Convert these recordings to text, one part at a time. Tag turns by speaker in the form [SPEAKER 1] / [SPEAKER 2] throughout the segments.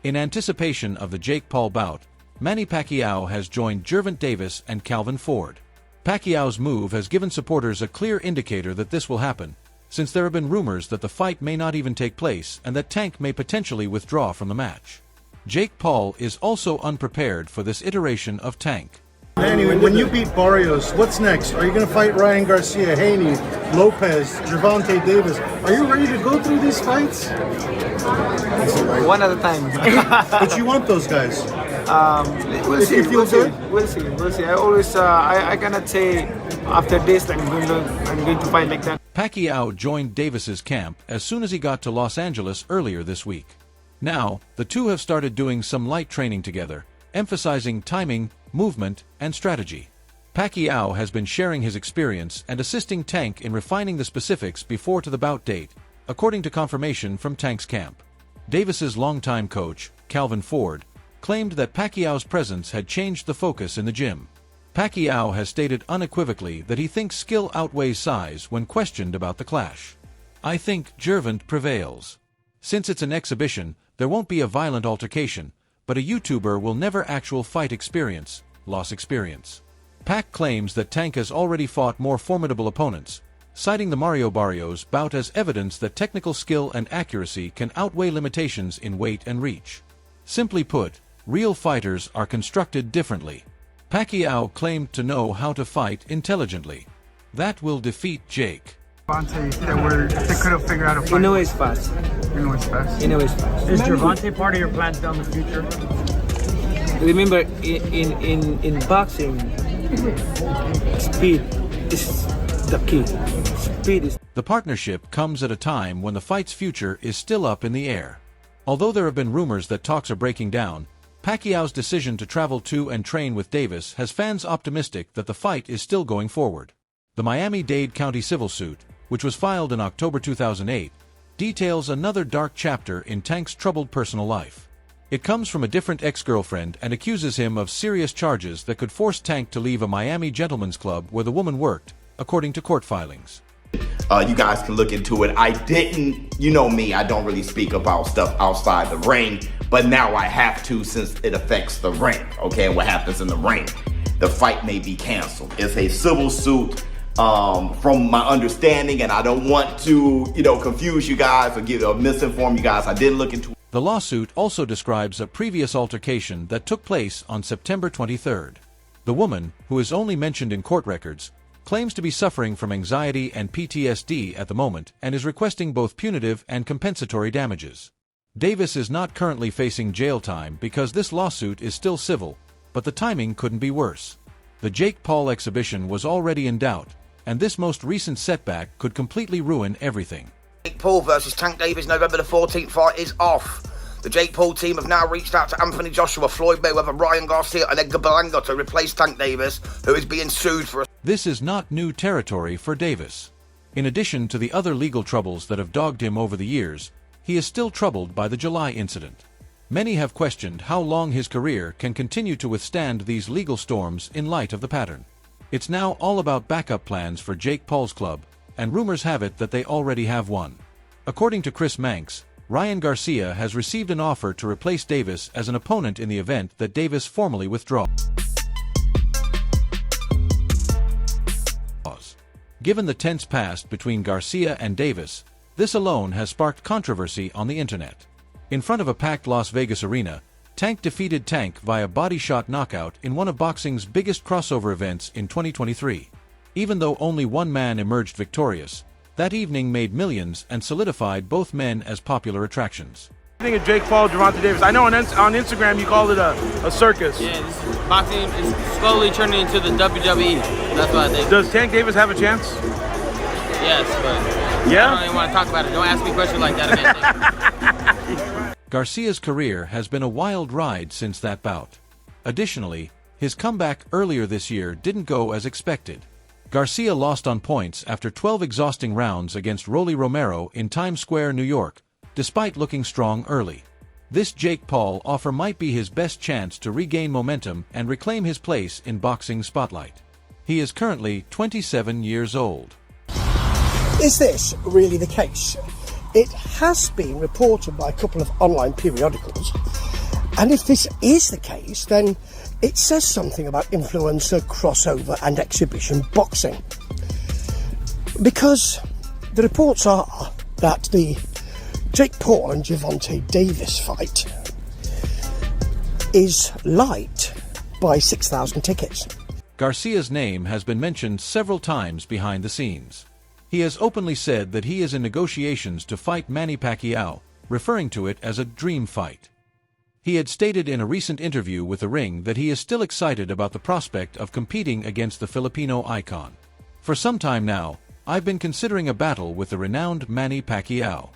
[SPEAKER 1] In anticipation of the Jake Paul bout, Manny Pacquiao has joined Gervonta and Calvin Ford. Pacquiao's move has given supporters a clear indicator that this will happen, since there have been rumors that the fight may not even take place and that Tank may potentially withdraw from the match. Jake Paul is also unprepared for this iteration of Tank.
[SPEAKER 2] Manny, when you beat Barrios, what's next? Are you going to fight Ryan Garcia, Haney, Lopez, Gervonta Davis? Are you ready to go through these fights?
[SPEAKER 3] One at a time.
[SPEAKER 2] But you want those guys.
[SPEAKER 3] We'll see. We'll see. I always, I cannot say after this I'm going to fight like that.
[SPEAKER 1] Pacquiao joined Davis's camp as soon as he got to Los Angeles earlier this week. Now, the two have started doing some light training together, emphasizing timing, movement, and strategy. Pacquiao has been sharing his experience and assisting Tank in refining the specifics before to the bout date, according to confirmation from Tank's camp. Davis's longtime coach, Calvin Ford, claimed that Pacquiao's presence had changed the focus in the gym. Pacquiao has stated unequivocally that he thinks skill outweighs size when questioned about the clash. "I think Gervonta prevails. Since it's an exhibition, there won't be a violent altercation, but a YouTuber will never actual fight experience, loss experience." Pac claims that Tank has already fought more formidable opponents, citing the Mario Barrios bout as evidence that technical skill and accuracy can outweigh limitations in weight and reach. Simply put, real fighters are constructed differently. Pacquiao claimed to know how to fight intelligently. That will defeat Jake.
[SPEAKER 3] They could have figured out a fight. You know he's fast. You know he's fast.
[SPEAKER 4] Is Gervonta part of your plans down the future?
[SPEAKER 3] Remember, in boxing, speed is the key. Speed is.
[SPEAKER 1] The partnership comes at a time when the fight's future is still up in the air. Although there have been rumors that talks are breaking down, Pacquiao's decision to travel to and train with Davis has fans optimistic that the fight is still going forward. The Miami-Dade County civil suit, which was filed in October 2008, details another dark chapter in Tank's troubled personal life. It comes from a different ex-girlfriend and accuses him of serious charges that could force Tank to leave a Miami gentleman's club where the woman worked, according to court filings.
[SPEAKER 5] You guys can look into it. I didn't, you know me, I don't really speak about stuff outside the ring, but now I have to since it affects the ring, okay, and what happens in the ring. The fight may be canceled. It's a civil suit from my understanding, and I don't want to, confuse you guys or misinform you guys. I did look into it.
[SPEAKER 1] The lawsuit also describes a previous altercation that took place on September 23rd. The woman, who is only mentioned in court records, claims to be suffering from anxiety and PTSD at the moment and is requesting both punitive and compensatory damages. Davis is not currently facing jail time because this lawsuit is still civil, but the timing couldn't be worse. The Jake Paul exhibition was already in doubt, and this most recent setback could completely ruin everything.
[SPEAKER 6] Jake Paul versus Tank Davis November the 14th fight is off. The Jake Paul team have now reached out to Anthony Joshua, Floyd Mayweather, Ryan Garcia and Edgar Berlanga to replace Tank Davis, who is being sued for.
[SPEAKER 1] This is not new territory for Davis. In addition to the other legal troubles that have dogged him over the years, he is still troubled by the July incident. Many have questioned how long his career can continue to withstand these legal storms in light of the pattern. It's now all about backup plans for Jake Paul's club, and rumors have it that they already have one. According to Chris Manx, Ryan Garcia has received an offer to replace Davis as an opponent in the event that Davis formally withdraws. Given the tense past between Garcia and Davis, this alone has sparked controversy on the internet. In front of a packed Las Vegas arena, Tank defeated Tank via body shot knockout in one of boxing's biggest crossover events in 2023. Even though only one man emerged victorious, that evening made millions and solidified both men as popular attractions.
[SPEAKER 7] I think of Jake Paul, Gervonta Davis. I know on Instagram you called it a circus.
[SPEAKER 8] Yeah, boxing is slowly turning into the WWE. That's what I think.
[SPEAKER 7] Does Tank Davis have a chance?
[SPEAKER 8] Yes, but
[SPEAKER 7] yeah?
[SPEAKER 8] I don't even want to talk about it. Don't ask me questions like that again.
[SPEAKER 1] Garcia's career has been a wild ride since that bout. Additionally, his comeback earlier this year didn't go as expected. Garcia lost on points after 12 exhausting rounds against Rolly Romero in Times Square, New York, despite looking strong early. This Jake Paul offer might be his best chance to regain momentum and reclaim his place in boxing spotlight. He is currently 27 years old.
[SPEAKER 9] Is this really the case? It has been reported by a couple of online periodicals, and if this is the case, then it says something about influencer, crossover and exhibition boxing. Because the reports are that the Jake Paul and Gervonta Davis fight is light by 6,000 tickets.
[SPEAKER 1] Garcia's name has been mentioned several times behind the scenes. He has openly said that he is in negotiations to fight Manny Pacquiao, referring to it as a dream fight. He had stated in a recent interview with The Ring that he is still excited about the prospect of competing against the Filipino icon. For some time now, I've been considering a battle with the renowned Manny Pacquiao.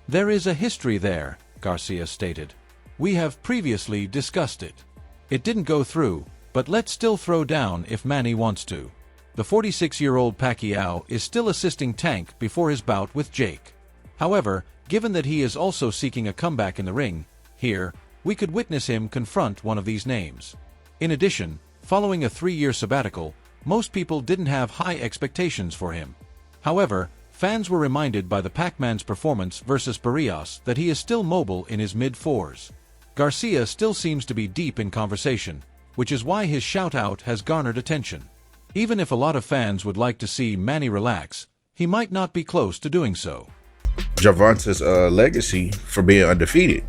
[SPEAKER 1] There is a history there, Garcia stated. We have previously discussed it. It didn't go through, but let's still throw down if Manny wants to. The 46-year-old Pacquiao is still assisting Tank before his bout with Jake. However, given that he is also seeking a comeback in the ring, here, we could witness him confront one of these names. In addition, following a 3-year sabbatical, most people didn't have high expectations for him. However, fans were reminded by the Pac-Man's performance versus Barrios that he is still mobile in his mid-4s. Garcia still seems to be deep in conversation, which is why his shout-out has garnered attention. Even if a lot of fans would like to see Manny relax, he might not be close to doing so.
[SPEAKER 10] Gervonta's legacy for being undefeated.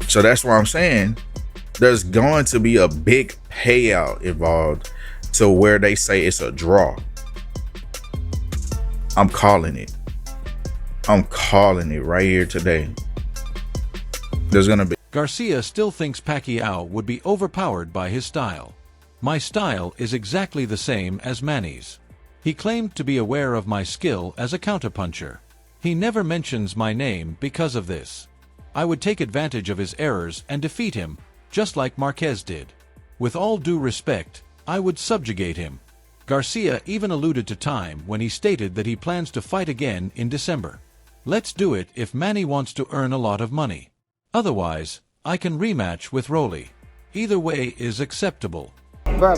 [SPEAKER 10] So that's why I'm saying there's going to be a big payout involved to where they say it's a draw. I'm calling it. I'm calling it right here today. There's going to be...
[SPEAKER 1] Garcia still thinks Pacquiao would be overpowered by his style. My style is exactly the same as Manny's. He claimed to be aware of my skill as a counterpuncher. He never mentions my name because of this. I would take advantage of his errors and defeat him, just like Marquez did. With all due respect, I would subjugate him. Garcia even alluded to time when he stated that he plans to fight again in December. Let's do it if Manny wants to earn a lot of money. Otherwise, I can rematch with Rolly. Either way is acceptable.
[SPEAKER 11] Bro,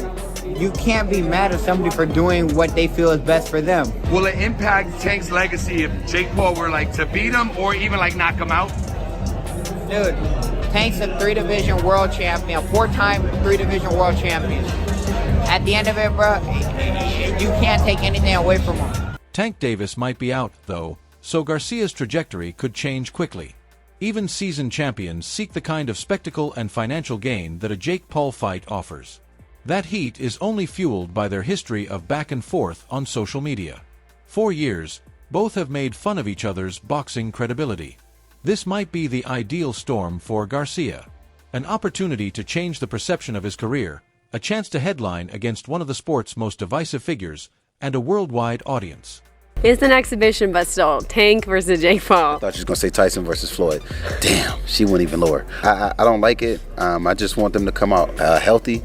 [SPEAKER 11] you can't be mad at somebody for doing what they feel is best for them.
[SPEAKER 12] Will it impact Tank's legacy if Jake Paul were like to beat him or even like knock him out?
[SPEAKER 11] Dude, Tank's a 3-division world champion, 4-time 3-division world champion. At the end of it, bro, you can't take anything away from him.
[SPEAKER 1] Tank Davis might be out, though, so Garcia's trajectory could change quickly. Even seasoned champions seek the kind of spectacle and financial gain that a Jake Paul fight offers. That heat is only fueled by their history of back and forth on social media. 4 years, both have made fun of each other's boxing credibility. This might be the ideal storm for Garcia. An opportunity to change the perception of his career, a chance to headline against one of the sport's most divisive figures, and a worldwide audience.
[SPEAKER 13] It's an exhibition, but still, Tank versus Jake Paul.
[SPEAKER 14] I thought she was going to say Tyson versus Floyd. Damn, she went even lower. I don't like it. I just want them to come out healthy.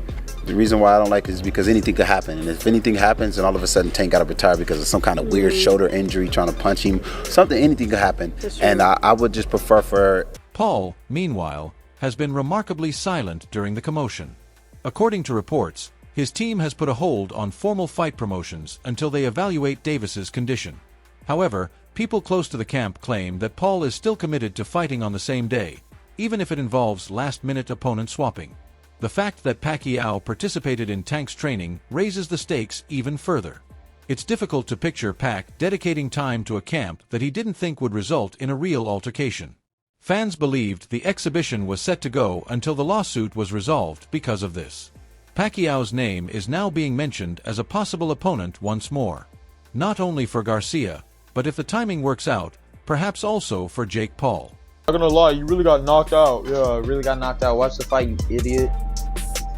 [SPEAKER 14] The reason why I don't like it is because anything could happen. And if anything happens and all of a sudden Tank got to retire because of some kind of weird shoulder injury, trying to punch him, anything could happen. And I would just prefer for...
[SPEAKER 1] Paul, meanwhile, has been remarkably silent during the commotion. According to reports, his team has put a hold on formal fight promotions until they evaluate Davis's condition. However, people close to the camp claim that Paul is still committed to fighting on the same day, even if it involves last-minute opponent swapping. The fact that Pacquiao participated in Tank's training raises the stakes even further. It's difficult to picture Pac dedicating time to a camp that he didn't think would result in a real altercation. Fans believed the exhibition was set to go until the lawsuit was resolved because of this. Pacquiao's name is now being mentioned as a possible opponent once more. Not only for Garcia, but if the timing works out, perhaps also for Jake Paul.
[SPEAKER 15] I'm not gonna lie, you really got knocked out. Yeah, I really got knocked out. Watch the fight, you idiot.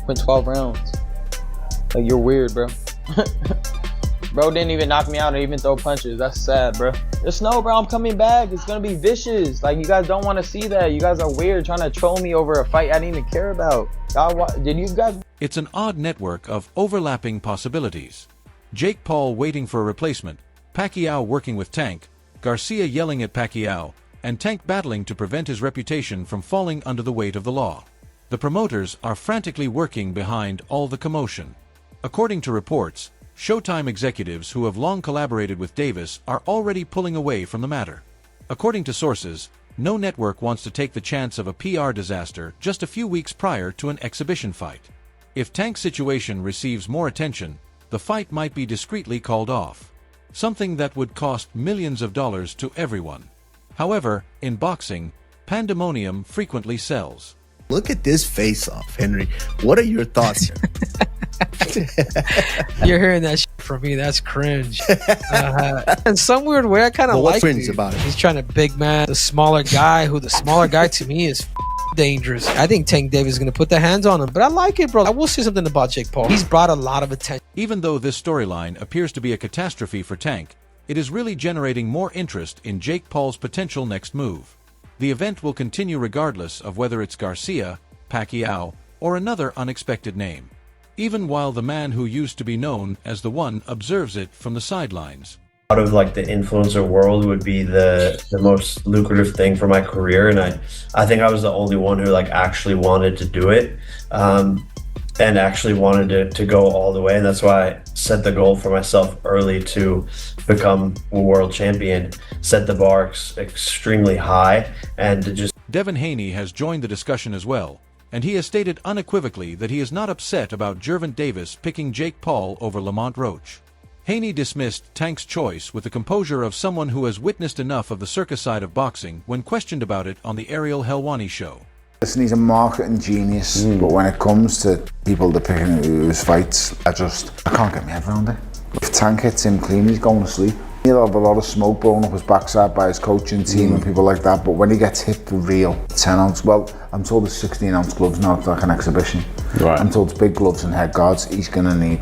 [SPEAKER 15] Went 12 rounds. Like, you're weird, bro. Bro didn't even knock me out or even throw punches. That's sad, bro. Just know, bro, I'm coming back. It's gonna be vicious. Like, you guys don't want to see that. You guys are weird, trying to troll me over a fight I didn't even care about. Did you guys...
[SPEAKER 1] It's an odd network of overlapping possibilities. Jake Paul waiting for a replacement, Pacquiao working with Tank, Garcia yelling at Pacquiao, and Tank battling to prevent his reputation from falling under the weight of the law. The promoters are frantically working behind all the commotion. According to reports, Showtime executives who have long collaborated with Davis are already pulling away from the matter. According to sources, no network wants to take the chance of a PR disaster just a few weeks prior to an exhibition fight. If Tank's situation receives more attention, the fight might be discreetly called off, something that would cost millions of dollars to everyone. However, in boxing, pandemonium frequently sells.
[SPEAKER 16] Look at this face-off, Henry. What are your thoughts here?
[SPEAKER 17] You're hearing that shit from me. That's cringe. In some weird way, I kind of like
[SPEAKER 16] cringe
[SPEAKER 17] it.
[SPEAKER 16] about it?
[SPEAKER 17] He's trying to big man the smaller guy, who the smaller guy to me is dangerous. I think Tank Davis is going to put the hands on him, but I like it, bro. I will say something about Jake Paul. He's brought a lot of attention.
[SPEAKER 1] Even though this storyline appears to be a catastrophe for Tank, it is really generating more interest in Jake Paul's potential next move. The event will continue regardless of whether it's Garcia, Pacquiao, or another unexpected name, even while the man who used to be known as the One observes it from the sidelines.
[SPEAKER 18] Out of like the influencer world would be the most lucrative thing for my career, and I think I was the only one who like actually wanted to do it, and actually wanted to go all the way, and that's why I set the goal for myself early to become a world champion, set the bar extremely high, and to just...
[SPEAKER 1] Devin Haney has joined the discussion as well, and he has stated unequivocally that he is not upset about Gervonta Davis picking Jake Paul over Lamont Roach. Haney dismissed Tank's choice with the composure of someone who has witnessed enough of the circus side of boxing when questioned about it on the Ariel Helwani show.
[SPEAKER 19] Listen, he's a marketing genius, but when it comes to people that picking his fights, I can't get my head around it. If Tank hits him clean, he's going to sleep. He'll have a lot of smoke blowing up his backside by his coaching team and people like that, but when he gets hit the real 10 ounce, well, I'm told it's 16 ounce gloves now, it's like an exhibition. Right. I'm told it's big gloves and head guards, he's going to need that.